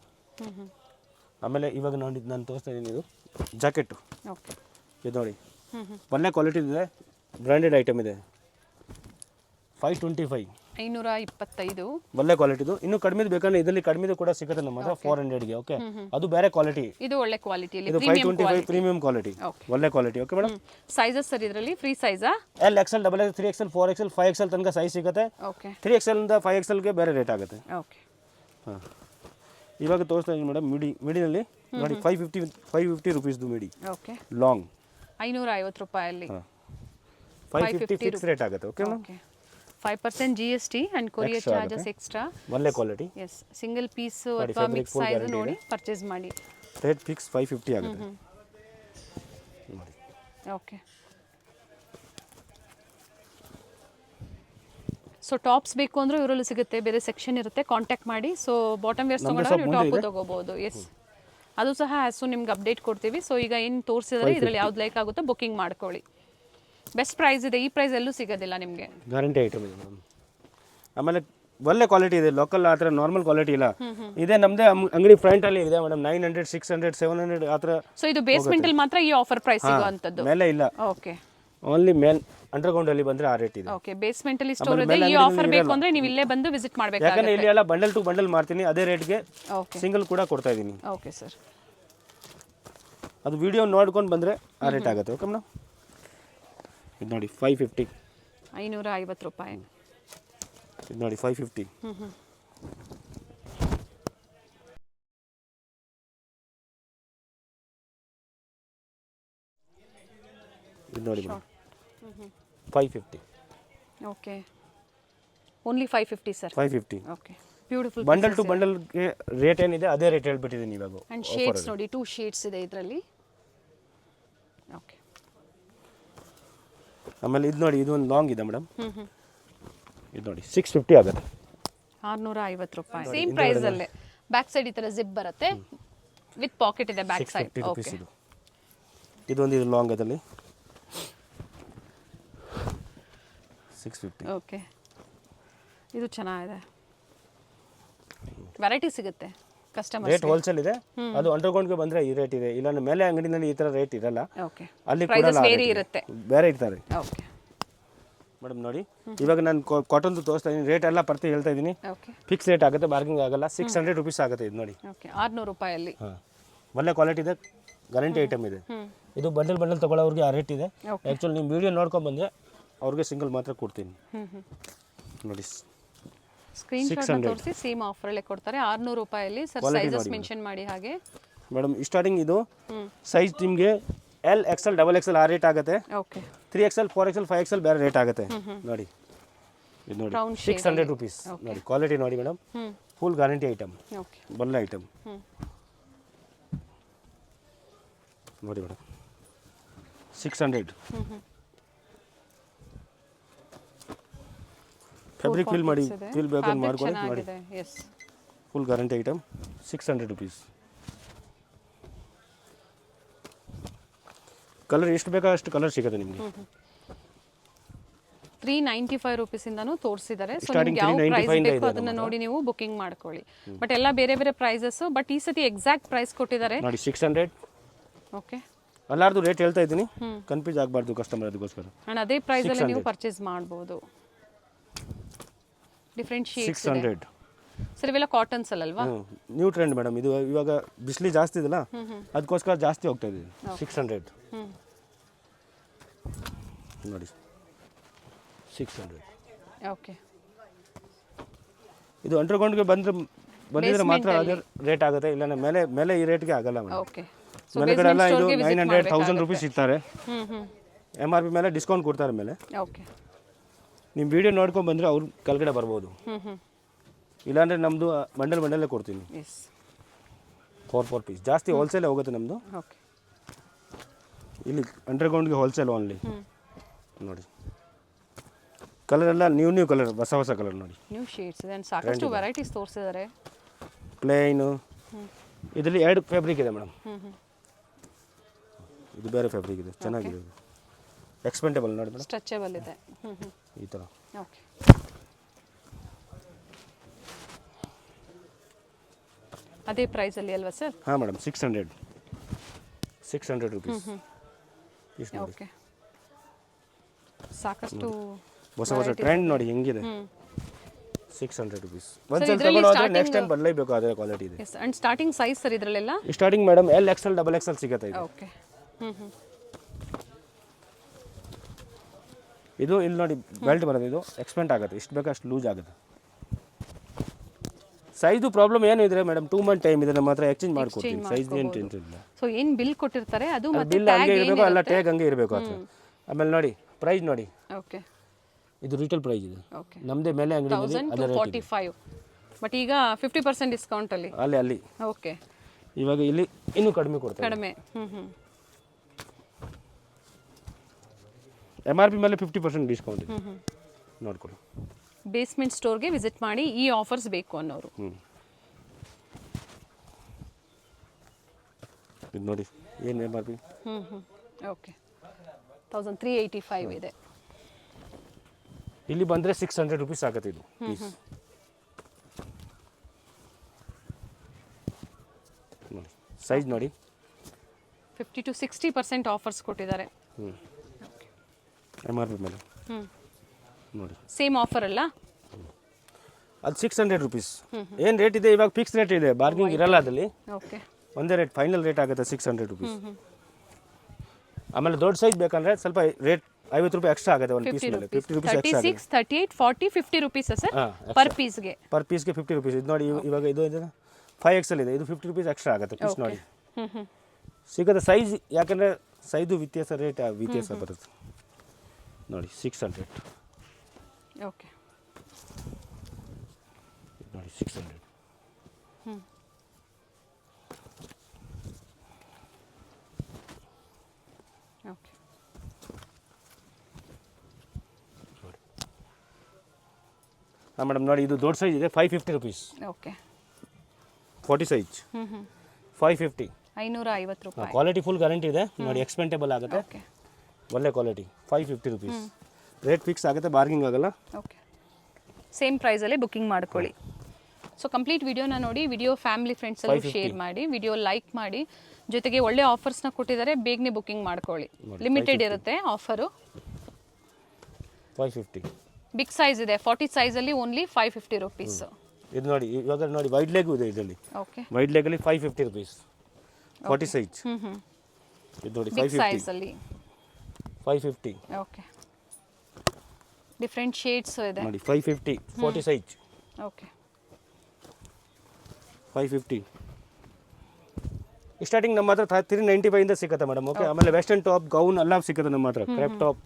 ಆಮೇಲೆ ಇವಾಗ ನೋಡಿ ನಾನು ತೋರಿಸ್ತಾ ಇದ್ದೀನಿ, ಇದು ಜಾಕೆಟ್. ಓಕೆ, ಇದು ನೋಡಿ ಒಳ್ಳೆ ಕ್ವಾಲಿಟಿ ಇದೆ, ಬ್ರ್ಯಾಂಡೆಡ್ ಐಟಮ್ ಇದೆ. 525, 525. ಒಳ್ಳೆ ಕ್ವಾಲಿಟಿದು. ಇನ್ನೂ ಕಡಿಮೆ ಬೇಕಂದ್ರೆ ಇದರಲ್ಲಿ ಕಡಿಮೆ ಕೂಡ ಸಿಗುತ್ತೆ ನಮ್ಮ ಹತ್ರ 400ಗೆ. ಓಕೆ, ಅದು ಬೇರೆ ಕ್ವಾಲಿಟಿ. ಇದು ಒಳ್ಳೆ ಕ್ವಾಲಿಟಿಯಲ್ಲಿ ಇದು 525 ಪ್ರೀಮಿಯಂ ಕ್ವಾಲಿಟಿ, ಒಳ್ಳೆ quality. Okay madam, sizes sir ಇದರಲ್ಲಿ free ಸೈಜಾ? L, XL, XXL, 3XL, 4XL, 5XL ತನಕ ಸೈಜ್ ಸಿಗುತ್ತೆ. ಓಕೆ, 3XL ಇಂದ 5XLಗೆ ಬೇರೆ ರೇಟ್ ಆಗುತ್ತೆ. ಓಕೆ, ಹಾಂ, ಇವಾಗ ತೋರಿಸ್ತಾ ಇದ್ದೀನಿ ಮೇಡಮ್ ಮಿಡಿನಲ್ಲಿ ನೋಡಿ 550 ರುಪೀಸ್ದು ಮಿಡಿ. Okay, long 550 ರೂಪಾಯಲ್ಲಿ. 550 ಫಿಕ್ಸ್ ರೇಟ್ ಆಗುತ್ತೆ. Okay madam, 5% GST and courier charges extra. ಒಳ್ಳೆ ಕ್ವಾಲಿಟಿ. ಎಸ್, ಸಿಂಗಲ್ ಪೀಸ್ ಅಥವಾ ಮಿಕ್ಸ್ ಸೈಜ್ ನೋಡಿ ಪರ್ಚೇಸ್ ಮಾಡಿ. ರೇಟ್ ಫಿಕ್ಸ್ 550 ಆಗುತ್ತೆ. ನೋಡಿ ಓಕೆ, ಸೊ ಟಾಪ್ಸ್ ಬೇಕು ಅಂದ್ರೆ ಇವರಲ್ಲಿ ಸಿಗುತ್ತೆ, ಬೇರೆ ಸೆಕ್ಷನ್ ಇರುತ್ತೆ, ಕಾಂಟ್ಯಾಕ್ಟ್ ಮಾಡಿ. ಸೊ ಬಾಟಮ್ ವೇರ್ಸ್ ತಗೊಂಡ್ರೆ ನೀವು ಟಾಪ್ ತಗೋಬಹುದು. ಎಸ್, ಅದು ಸಹ ಆಸು ನಿಮ್ಗೆ ಅಪ್ಡೇಟ್ ಕೊಡ್ತೀವಿ. ಸೊ ಈಗ ಏನು ತೋರಿಸಿದ್ರೆ ಇದರಲ್ಲಿ ಯಾವ್ದು ಲೈಕ್ ಆಗುತ್ತೋ ಬುಕಿಂಗ್ ಮಾಡ್ಕೊಳ್ಳಿ. ಬೆಸ್ಟ್ ಪ್ರೈಸ್ ಇದೆ, ಈ ಪ್ರೈಸ್ ಎಲ್ಲೂ ಸಿಗೋದಿಲ್ಲ ನಿಮಗೆ. ಗ್ಯಾರಂಟಿ ಐಟಮ್ ಇದೆ ಮೇಡಮ್. ಆಮೇಲೆ ಒಳ್ಳೆ ಕ್ವಾಲಿಟಿ ಇದೆ, ಲೋಕಲ್ ಆ ಥರ ನಾರ್ಮಲ್ ಕ್ವಾಲಿಟಿ ಇಲ್ಲ. ಇದೇ ನಮ್ಮದೇ ಅಂಗಡಿ ಫ್ರಂಟ್ ಅಲ್ಲಿ ಇದೆ ಮೇಡಮ್. 900, 600, 700 ಆ ಥರ. ಸೊ ಇದು ಬೇಸ್ಮೆಂಟ್ ಅಲ್ಲಿ ಮಾತ್ರ ಈ ಆಫರ್ ಪ್ರೈಸ್ ಸಿಗುವಂತದ್ದು. ಮೇಲೆ ಇಲ್ಲ. ಓಕೆ, ಓನ್ಲಿ ಮೇಲ್ ಅಂಡರ್ಗ್ರೌಂಡ್ ಅಲ್ಲಿ ಬಂದ್ರೆ ಆ ರೇಟ್ ಇದೆ. ಓಕೆ, ಬೇಸ್ಮೆಂಟ್ ಅಲ್ಲಿ ಸ್ಟೋರ್ ಇದೆ. ಈ ಆಫರ್ ಬೇಕು ಅಂದ್ರೆ ನೀವು ಇಲ್ಲೇ ಬಂದು ವಿಸಿಟ್ ಮಾಡಬೇಕಾಗುತ್ತೆ. ಯಾಕಂದ್ರೆ ಇಲ್ಲಿ ಎಲ್ಲ ಬಂಡಲ್ ಟು ಬಂಡಲ್ ಮಾಡ್ತೀನಿ, ಅದೇ ರೇಟ್ಗೆ ಓಕೆ, ಸಿಂಗಲ್ ಕೂಡ ಕೊಡ್ತಾ ಇದ್ದೀನಿ. ಓಕೆ ಸರ್, ಅದು ವಿಡಿಯೋ ನೋಡ್ಕೊಂಡು ಬಂದ್ರೆ ಆ ರೇಟ್ ಆಗುತ್ತೆ. ಓಕೆ ಮೇಡಮ್, ಇದು ನೋಡಿ 550, 550 ರೂಪಾಯಿ. ಇದು ನೋಡಿ 550. ಇದು ನೋಡಿ madam 550. Okay, only 550 sir. 550. Okay, beautiful. Bundle to ಬಂಡಲ್ಗೆ ರೇಟ್ ಏನಿದೆ ಅದೇ ರೇಟ್ ಹೇಳ್ಬಿಟ್ಟಿದ್ದೀನಿ ಇವಾಗ. ಅಂಡ್ ಶೇಡ್ಸ್ ನೋಡಿ, 2 ಶೇಡ್ಸ್ ಇದೆ ಇದರಲ್ಲಿ. ಓಕೆ, ಆಮೇಲೆ ಇದು ನೋಡಿ, ಇದು ಒಂದು ಲಾಂಗ್ ಇದೆ ಮೇಡಮ್. ಇದು ನೋಡಿ 650 ಆಗುತ್ತೆ. 650 ರೂಪಾಯಿ. ಸೇಮ್ ಪ್ರೈಸ್ ಅಲ್ಲೇ. ಬ್ಯಾಕ್ ಸೈಡ್ ಈ ತರ ಜಿಪ್ ಬರುತ್ತೆ, ವಿತ್ ಪಾಕೆಟ್ ಇದೆ ಬ್ಯಾಕ್ ಸೈಡ್. ಓಕೆ, ಇದೊಂದು ಇದು ಲಾಂಗ್ ಅದರಲ್ಲಿ 650. ಓಕೆ, ಇದು ಚೆನ್ನಾಗಿದೆ, ವೆರೈಟಿ ಸಿಗುತ್ತೆ. ಕಸ್ಟಮರ್ ರೇಟ್ ಹೋಲ್ಸೇಲ್ ಇದೆ. ಅದು ಅಂಡರ್ಗ್ರೌಂಡ್ಗೆ ಬಂದ್ರೆ ಈ ರೇಟ್ ಇದೆ, ಇಲ್ಲ ಮೇಲೆ ಅಂಗಡಿನಲ್ಲಿ ಈ ತರ ರೇಟ್ ಇರಲ್ಲ. ಓಕೆ, ಅಲ್ಲಿ ಪ್ರೈಸಸ್ ವೇರಿ ಇರುತ್ತೆ, ಬೇರೆ ಇರ್ತಾರೆ. ಓಕೆ, ಮೇಡಮ್ ನೋಡಿ ಇವಾಗ ನಾನು ಕಾಟನ್ದು ತೋರಿಸ್ತಾ ಇದ್ದೀನಿ, ರೇಟ್ ಎಲ್ಲ ಪ್ರತಿ ಹೇಳ್ತಾ ಇದ್ದೀನಿ. ಓಕೆ ಫಿಕ್ಸ್ ರೇಟ್ ಆಗುತ್ತೆ, ಬಾರ್ಗಿಂಗ್ ಆಗಲ್ಲ. 600 ರುಪೀಸ್ ಆಗುತ್ತೆ ಇದು ನೋಡಿ. ಓಕೆ 600 ರೂಪಾಯಲ್ಲಿ. ಹಾಂ, ಒಳ್ಳೆ ಕ್ವಾಲಿಟಿ ಇದೆ, ಗ್ಯಾರಂಟಿ ಐಟಮ್ ಇದೆ. ಇದು ಬಂಡಲ್ ತೊಗೊಳ್ಳೋರಿಗೆ ಆ ರೇಟ್ ಇದೆ. ಆ್ಯಕ್ಚುಲಿ ನಿಮ್ಮ ವಿಡಿಯೋ ನೋಡ್ಕೊಂಡು ಬಂದರೆ ಅವ್ರಿಗೆ ಸಿಂಗಲ್ ಮಾತ್ರ ಕೊಡ್ತೀನಿ ನೋಡಿ. ಸ್ಕ್ರೀನ್ ಶಾಟ್ ತೋರಿಸಿ ಸೇಮ್ ಆಫರಲ್ಲೇ ಕೊಡ್ತಾರೆ 600 ರೂಪಾಯಲ್ಲಿ. ಸರ್ ಸೈಜಸ್ ಮೆನ್ಷನ್ ಮಾಡಿ ಹಾಗೆ. ಮೇಡಮ್ ಸ್ಟಾರ್ಟಿಂಗ್ ಇದು ಸೈಜ್ ನಿಮಗೆ L, XL, XXL ಆ ರೇಟ್ ಆಗುತ್ತೆ. ಓಕೆ 3XL, 4XL, 5XL ಬೇರೆ ರೇಟ್ ಆಗುತ್ತೆ ನೋಡಿ. ಇದು ನೋಡಿ 600 ರುಪೀಸ್ ನೋಡಿ. ಕ್ವಾಲಿಟಿ ನೋಡಿ madam, full guarantee item, okay ಒಳ್ಳೆ ಐಟಮ್ ನೋಡಿ ಮೇಡಮ್. 600 ಫ್ಯಾಬ್ರಿಕ್ ಫಿಲ್ ಮಾಡಿ, ಫಿಲ್ ಬೇಕು ಮಾಡ್ಕೊಳ್ಳಿ ನೋಡಿ. Yes full guarantee item 600 rupees. Colour ಎಷ್ಟು ಬೇಕಾ ಅಷ್ಟು ಕಲರ್ ಸಿಗುತ್ತೆ ನಿಮಗೆ. 395 ರೂಪೀಸ್ ಇಂದಾನು ತೋರಿಸಿದ್ದಾರೆ. ಸೊ ನಿಮ್ಗೆ ಯಾವ ಪ್ರೈಸ್ ಬೇಕು ಅದನ್ನ ನೋಡಿ ನೀವು ಬುಕಿಂಗ್ ಮಾಡ್ಕೊಳ್ಳಿ. ಬಟ್ ಎಲ್ಲ ಬೇರೆ ಬೇರೆ ಪ್ರೈಸಸ್, ಬಟ್ ಈ ಸತಿ ಎಕ್ಸಾಕ್ಟ್ ಪ್ರೈಸ್ ಕೊಟ್ಟಿದ್ದಾರೆ ನೋಡಿ 600. ಓಕೆ ಎಲ್ಲಾರ್ದು ರೇಟ್ ಹೇಳ್ತಾ ಇದ್ದೀನಿ, ಕನ್ಫ್ಯೂಸ್ ಆಗಬಾರ್ದು ಕಸ್ಟಮರ್, ಅದಕ್ಕೋಸ್ಕರ. ಅಂಡ್ ಅದೇ ಪ್ರೈಸ್ ಅಲ್ಲಿ ನೀವು ಪರ್ಚೇಸ್ ಮಾಡಬಹುದು. Different shades 600. ಸರ್ ಇವೆಲ್ಲ ಕಾಟನ್ಸ್ ಅಲ್ವಾ? ನ್ಯೂ ಟ್ರೆಂಡ್ ಮೇಡಮ್ ಇದು. ಇವಾಗ ಬಿಸಿಲಿ ಜಾಸ್ತಿ ಇದೆಲ್ಲ, ಅದಕ್ಕೋಸ್ಕರ ಜಾಸ್ತಿ ಹೋಗ್ತಾ ಇದೆ. 600 ನೋಡಿ 600. ಓಕೆ ಇದು ಅಂಡರ್ಗ್ರೌಂಡ್ಗೆ ಬಂದಿದ್ರೆ ಮಾತ್ರ ಅದೇ ರೇಟ್ ಆಗುತ್ತೆ, ಇಲ್ಲ ಮೇಲೆ ಈ ರೇಟ್ಗೆ ಆಗಲ್ಲ ಮೇಡಮ್. ಓಕೆ ಮೇಲೆ ಕಡೆ ಎಲ್ಲ ಇದು 900, 1000 ರುಪೀಸ್ ಇರ್ತಾರೆ. MRP ಮೇಲೆ ಡಿಸ್ಕೌಂಟ್ ಕೊಡ್ತಾರೆ ಮೇಲೆ. ಓಕೆ ನಿಮ್ಮ ವಿಡಿಯೋ ನೋಡ್ಕೊಂಡು ಬಂದರೆ ಅವ್ರು ಕೆಳಗಡೆ ಬರ್ಬೋದು. ಇಲ್ಲಾಂದರೆ ನಮ್ಮದು ಬಂಡಲ್ಲೇ ಕೊಡ್ತೀನಿ. ಎಸ್ 4 ಪೀಸ್ ಜಾಸ್ತಿ ಹೋಲ್ಸೇಲ್ ಹೋಗುತ್ತೆ ನಮ್ಮದು. ಓಕೆ ಇಲ್ಲಿ ಅಂಡರ್ಗ್ರೌಂಡ್ಗೆ ಹೋಲ್ಸೇಲ್ ಓನ್ಲಿ ನೋಡಿ. ಕಲರ್ ಎಲ್ಲ ನ್ಯೂ ಕಲರ್, ಹೊಸ ಕಲರ್ ನೋಡಿ. ನ್ಯೂ ಶೇಡ್ಸ್ ಇದೆ, ಸಾಕಷ್ಟು ವೆರೈಟೀಸ್ ತೋರಿಸಿದ್ದಾರೆ. ಪ್ಲೇನು ಇದರಲ್ಲಿ 2 ಫ್ಯಾಬ್ರಿಕ್ ಇದೆ ಮೇಡಮ್. ಇದು ಬೇರೆ ಫ್ಯಾಬ್ರಿಕ್ ಇದೆ, ಚೆನ್ನಾಗಿದೆ. ಎಕ್ಸ್ಪೆಂಟೇಬಲ್ ನೋಡಿ ಮೇಡಮ್, ಸ್ಟ್ರೆಚಬಲ್ ಇದೆ ಈ ಥರ. ಓಕೆ ಅದೇ ಪ್ರೈಸ್ ಅಲ್ಲಿ ಅಲ್ವಾ ಸರ್? ಹಾಂ ಮೇಡಮ್ 600 ರುಪೀಸ್. ಓಕೆ ಸಾಕಷ್ಟು ಹೊಸ ಟ್ರೆಂಡ್ ನೋಡಿ ಹೆಂಗಿದೆ. 600 ರುಪೀಸ್. ಒಂದ್ಸಲ ತಗೊಳ್ಳೋದ್ರೆ ನೆಕ್ಸ್ಟ್ ಟೈಮ್ ಬರಲೇಬೇಕು, ಅದೇ ಕ್ವಾಲಿಟಿ ಇದೆ. Yes and starting size sir ಇದರಲ್ಲೆಲ್ಲ? Starting madam L, XL, XXL ಸಿಗುತ್ತೆ ಇದು. ಓಕೆ ಇದು ಇಲ್ಲಿ ನೋಡಿ ಬೆಲ್ಟ್ ಬರೋದು, ಇದು ಎಕ್ಸ್ಪೆಂಡ್ ಆಗುತ್ತೆ, ಇಷ್ಟು ಬೇಕಾ ಅಷ್ಟು ಲೂಸ್ ಆಗುತ್ತೆ. ಸೈಜು ಪ್ರಾಬ್ಲಮ್ ಏನು ಇದ್ರೆ ಮೇಡಮ್ 2 ಮಂತ್ ಟೈಮ್ ಇದೆ, ನಮ್ಮ ಹತ್ರ ಎಕ್ಸ್ಚೇಂಜ್ ಮಾಡ್ಕೊಡ್ತೀನಿ. ಸೈಜ್ ಏನು ಟೆನ್ಷನ್ ಇಲ್ಲ. ಸೊ ಏನು ಬಿಲ್ ಕೊಟ್ಟಿರ್ತಾರೆ ಅದು ಮತ್ತೆ ಬಿಲ್ ಹಂಗೆ ಇರಬೇಕು, ಅಲ್ಲ ಟ್ಯಾಗ್ ಹಂಗೆ ಇರಬೇಕು ಅದು. ಆಮೇಲೆ ನೋಡಿ ಪ್ರೈಸ್ ನೋಡಿ, ಓಕೆ ಇದು ರಿಟೇಲ್ ಪ್ರೈಸ್ ಇದೆ. ಓಕೆ ನಮ್ಮದೇ ಮೇಲೆ ಅಂಗಡಿ ಇದೆ, ಅದರ 1245. ಬಟ್ ಈಗ 50% ಡಿಸ್ಕೌಂಟ್ ಅಲ್ಲಿ ಅಲ್ಲಿ ಓಕೆ ಇವಾಗ ಇಲ್ಲಿ ಇನ್ನೂ ಕಡಿಮೆ ಕೊಡ್ತಾರೆ. ಕಡಿಮೆ MRP ಮೇಲೆ 50% ಡಿಸ್ಕೌಂಟ್ ಇದೆ, ನೋಡ್ಕೊಳ್ಳಿ. ಬೇಸ್ಮೆಂಟ್ ಸ್ಟೋರ್ಗೆ ವಿಸಿಟ್ ಮಾಡಿ ಈ ಆಫರ್ಸ್ ಬೇಕು ಅನ್ನೋರು. ಇದು ನೋಡಿ ಏನು MRP. ಓಕೆ 1385 ಇದೆ. ಇಲ್ಲಿ ಬಂದರೆ 600 ರುಪೀಸ್ ಆಗುತ್ತೆ ಇದು ಪೀಸ್ ನೋಡಿ. ಸೈಜ್ ನೋಡಿ 50 to 60% ಆಫರ್ಸ್ ಕೊಟ್ಟಿದ್ದಾರೆ. MRP ಮೇಲೆ ನೋಡಿ ಸೇಮ್ ಆಫರ್ ಅಲ್ಲ ಅದು 600 ರುಪೀಸ್. ಏನು ರೇಟ್ ಇದೆ ಇವಾಗ ಫಿಕ್ಸ್ ರೇಟ್ ಇದೆ, ಬಾರ್ಗಿಂಗ್ ಇರಲ್ಲ ಅದಲ್ಲಿ. ಓಕೆ ಒಂದೇ ರೇಟ್, ಫೈನಲ್ ರೇಟ್ ಆಗುತ್ತೆ 600 ರುಪೀಸ್. ಆಮೇಲೆ ದೊಡ್ಡ ಸೈಜ್ ಬೇಕಂದ್ರೆ ಸ್ವಲ್ಪ ರೇಟ್ 50 ರೂಪಾಯಿ ಎಕ್ಸ್ಟ್ರಾ ಆಗುತ್ತೆ ಒಂದು ಪೀಸ್ ಮೇಲೆ. 50 rupees extra 36, 38, 40, 50 rupees sir per ಪೀಸ್ಗೆ. ಪರ್ ಪೀಸ್ಗೆ 50 ರೂಪೀಸ್. ಇದು ನೋಡಿ ಇವಾಗ ಇದು 5XL ಇದೆ, ಇದು 50 ರೂಪೀಸ್ ಎಕ್ಸ್ಟ್ರಾ ಆಗುತ್ತೆ ಪೀಸ್ ನೋಡಿ. ಸಿಗುತ್ತೆ ಸೈಜ್, ಯಾಕಂದರೆ ಸೈಜು ವ್ಯತ್ಯಾಸ, ರೇಟ್ ವ್ಯತ್ಯಾಸ ಬರುತ್ತೆ ನೋಡಿ. 600 ಓಕೆ ನೋಡಿ 600. ಓಕೆ ಹಾಂ ಮೇಡಮ್ ನೋಡಿ, ಇದು ದೊಡ್ಡ ಸೈಜ್ ಇದೆ 550 ರುಪೀಸ್. Okay 40 size 550. 550 ರೂಪಾಯಿ. ಕ್ವಾಲಿಟಿ ಫುಲ್ ಗ್ಯಾರಂಟಿ ಇದೆ ನೋಡಿ, ಎಕ್ಸ್ಪೆಂಟೇಬಲ್ ಆಗುತ್ತೆ, ಓಕೆ ಒಳ್ಳೆ ಕ್ವಾಲಿಟಿ. 550 ರುಪೀಸ್ ರೇಟ್ ಫಿಕ್ಸ್ ಆಗುತ್ತೆ, ಬಾರ್ಗಿಂಗ್ ಆಗಲ್ಲ. ಓಕೆ ಸೇಮ್ ಪ್ರೈಸಲ್ಲೇ ಬುಕ್ಕಿಂಗ್ ಮಾಡ್ಕೊಳ್ಳಿ. ಸೊ ಕಂಪ್ಲೀಟ್ ವಿಡಿಯೋನ ನೋಡಿ, ವಿಡಿಯೋ ಫ್ಯಾಮಿಲಿ ಫ್ರೆಂಡ್ಸಲ್ಲೂ ಶೇರ್ ಮಾಡಿ, ವಿಡಿಯೋ ಲೈಕ್ ಮಾಡಿ, ಜೊತೆಗೆ ಒಳ್ಳೆ ಆಫರ್ಸ್ನ ಕೊಟ್ಟಿದ್ದಾರೆ, ಬೇಗನೆ ಬುಕ್ಕಿಂಗ್ ಮಾಡ್ಕೊಳ್ಳಿ. ಲಿಮಿಟೆಡ್ ಇರುತ್ತೆ ಆಫರು. 550. ಬಿಗ್ ಸೈಜ್ ಇದೆ 40 ಸೈಜಲ್ಲಿ ಓನ್ಲಿ 550 ರುಪೀಸ್. ಇದು ನೋಡಿ ಇವಾಗ ನೋಡಿ ವೈಡ್ ಲೆಗ್ ಇದೆ ಇದರಲ್ಲಿ. ಓಕೆ, ವೈಡ್ ಲೆಗಲ್ಲಿ 550 ರುಪೀಸ್ 40 ಸೈಜ್. ಇದು ನೋಡಿ ಬಿಗ್ ಸೈಜ್ ಅಲ್ಲಿ 550. ಓಕೆ, ಡಿಫ್ರೆಂಟ್ ಶೇಡ್ಸ್ ಇದೆ ನೋಡಿ 550 40 ಸೈಜ್. ಓಕೆ, 550 ಸ್ಟಾರ್ಟಿಂಗ್ ನಮ್ಮ ಹತ್ರ 395 ಇಂದ ಸಿಗುತ್ತೆ ಮೇಡಮ್. ಓಕೆ, ಆಮೇಲೆ ವೆಸ್ಟರ್ನ್ ಟಾಪ್ ಗೌನ್ ಎಲ್ಲ ಸಿಗುತ್ತೆ ನಮ್ಮ ಹತ್ರ. Crop top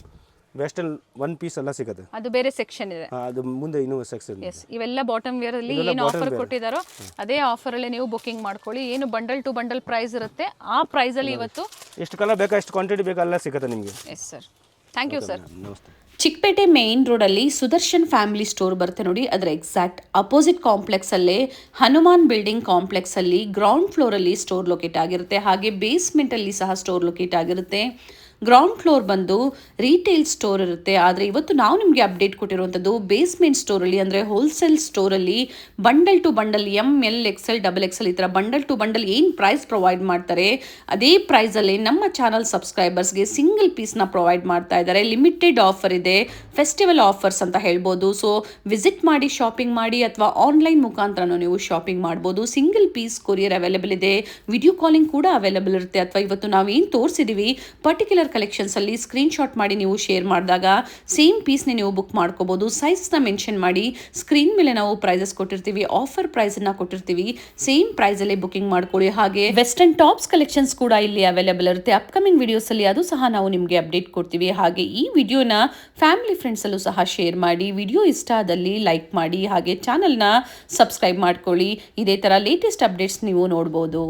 western one piece ಎಲ್ಲ ಸಿಗುತ್ತೆ. ಅದು ಬೇರೆ ಸೆಕ್ಷನ್ ಇದೆ. ಅದು ಮುಂದೆ ಇನ್ನೂ ಸೆಕ್ಷನ್. ಎಸ್, ಇವೆಲ್ಲ ಬಾಟಮ್ ವೇರ್ ಅಲ್ಲಿ ಏನು ಆಫರ್ ಕೊಟ್ಟಿದ್ದಾರೋ ಅದೇ ಆಫರ್ ಅಲ್ಲಿ ನೀವು ಬುಕಿಂಗ್ ಮಾಡ್ಕೊಳ್ಳಿ. ಏನು ಬಂಡಲ್ ಟು ಬಂಡಲ್ ಪ್ರೈಸ್ ಇರುತ್ತೆ ಆ ಪ್ರೈಸ್ ಅಲ್ಲಿ ಇವತ್ತು ಎಷ್ಟು ಕಲರ್ ಬೇಕಾ ಎಷ್ಟು ಕ್ವಾಂಟಿಟಿ ಬೇಕಾ ಎಲ್ಲ ಸಿಗುತ್ತೆ ನಿಮಗೆ. Yes sir, thank you sir. ನಮಸ್ತೆ. ಚಿಕ್ಕಪೇಟೆ ಮೇನ್ ರೋಡಲ್ಲಿ ಸುದರ್ಶನ್ ಫ್ಯಾಮಿಲಿ ಸ್ಟೋರ್ ಬರುತ್ತೆ ನೋಡಿ, ಅದರ ಎಕ್ಸಾಕ್ಟ್ ಅಪೋಸಿಟ್ ಕಾಂಪ್ಲೆಕ್ಸ್ ಅಲ್ಲೇ ಹನುಮಾನ್ ಬಿಲ್ಡಿಂಗ್ ಕಾಂಪ್ಲೆಕ್ಸ್ ಅಲ್ಲಿ ಗ್ರೌಂಡ್ ಫ್ಲೋರ್ ಅಲ್ಲಿ ಸ್ಟೋರ್ ಲೊಕೇಟ್ ಆಗಿರುತ್ತೆ. ಹಾಗೆ ಬೇಸ್ಮೆಂಟ್ ಅಲ್ಲಿ ಸಹ ಸ್ಟೋರ್ ಲೊಕೇಟ್ ಆಗಿರುತ್ತೆ. ಗ್ರೌಂಡ್ ಫ್ಲೋರ್ ಬಂದು ರೀಟೇಲ್ ಸ್ಟೋರ್ ಇರುತ್ತೆ. ಆದರೆ ಇವತ್ತು ನಾವು ನಿಮಗೆ ಅಪ್ಡೇಟ್ ಕೊಟ್ಟಿರುವಂಥದ್ದು ಬೇಸ್ಮೆಂಟ್ ಸ್ಟೋರಲ್ಲಿ, ಅಂದರೆ ಹೋಲ್ಸೇಲ್ ಸ್ಟೋರಲ್ಲಿ bundle to bundle ML XL XXL ಈ ಥರ ಬಂಡಲ್ ಟು ಬಂಡಲ್ ಏನು ಪ್ರೈಸ್ ಪ್ರೊವೈಡ್ ಮಾಡ್ತಾರೆ ಅದೇ ಪ್ರೈಸಲ್ಲಿ ನಮ್ಮ ಚಾನಲ್ ಸಬ್ಸ್ಕ್ರೈಬರ್ಸ್ಗೆ ಸಿಂಗಲ್ ಪೀಸ್ನ ಪ್ರೊವೈಡ್ ಮಾಡ್ತಾ ಇದ್ದಾರೆ. ಲಿಮಿಟೆಡ್ ಆಫರ್ ಇದೆ, ಫೆಸ್ಟಿವಲ್ ಆಫರ್ಸ್ ಅಂತ ಹೇಳ್ಬೋದು. ಸೊ ವಿಸಿಟ್ ಮಾಡಿ ಶಾಪಿಂಗ್ ಮಾಡಿ ಅಥವಾ ಆನ್ಲೈನ್ ಮುಖಾಂತರನೂ ನೀವು ಶಾಪಿಂಗ್ ಮಾಡ್ಬೋದು. ಸಿಂಗಲ್ ಪೀಸ್ ಕೊರಿಯರ್ ಅವೈಲೇಬಲ್ ಇದೆ, ವಿಡಿಯೋ ಕಾಲಿಂಗ್ ಕೂಡ ಅವೈಲೇಬಲ್ ಇರುತ್ತೆ. ಅಥವಾ ಇವತ್ತು ನಾವೇನು ತೋರಿಸಿದ್ದೀವಿ ಪರ್ಟಿಕ್ಯುಲರ್ ಕಲೆಕ್ಷನ್ಸ್ ಅಲ್ಲಿ ಸ್ಕ್ರೀನ್ಶಾಟ್ ಮಾಡಿ ನೀವು ಶೇರ್ ಮಾಡಿದಾಗ ಸೇಮ್ ಪೀಸ್ನ ನೀವು ಬುಕ್ ಮಾಡ್ಕೋಬಹುದು. ಸೈಜ್ನ ಮೆನ್ಷನ್ ಮಾಡಿ ಸ್ಕ್ರೀನ್ ಮೇಲೆ ನಾವು ಪ್ರೈಸಸ್ ಕೊಟ್ಟಿರ್ತೀವಿ, ಆಫರ್ ಪ್ರೈಸ್ ಅನ್ನ ಕೊಟ್ಟಿರ್ತೀವಿ, ಸೇಮ್ ಪ್ರೈಸ್ ಅಲ್ಲಿ ಬುಕಿಂಗ್ ಮಾಡ್ಕೊಳ್ಳಿ. ಹಾಗೆ ವೆಸ್ಟರ್ನ್ ಟಾಪ್ಸ್ ಕಲೆಕ್ಷನ್ಸ್ ಕೂಡ ಇಲ್ಲಿ ಅವೈಲೇಬಲ್ ಇರುತ್ತೆ. ಅಪ್ಕಮಿಂಗ್ ವಿಡಿಯೋಸ್ ಅಲ್ಲಿ ಅದು ಸಹ ನಾವು ನಿಮಗೆ ಅಪ್ಡೇಟ್ ಕೊಡ್ತೀವಿ. ಹಾಗೆ ಈ ವಿಡಿಯೋನ ಫ್ಯಾಮಿಲಿ ಫ್ರೆಂಡ್ಸ್ ಅಲ್ಲೂ ಸಹ ಶೇರ್ ಮಾಡಿ. ವಿಡಿಯೋ ಇಷ್ಟ ಆದಲ್ಲಿ ಲೈಕ್ ಮಾಡಿ, ಹಾಗೆ ಚಾನಲ್ನ ಸಬ್ಸ್ಕ್ರೈಬ್ ಮಾಡ್ಕೊಳ್ಳಿ. ಇದೇ ತರ ಲೇಟೆಸ್ಟ್ ಅಪ್ಡೇಟ್ಸ್ ನೀವು ನೋಡ್ಬೋದು.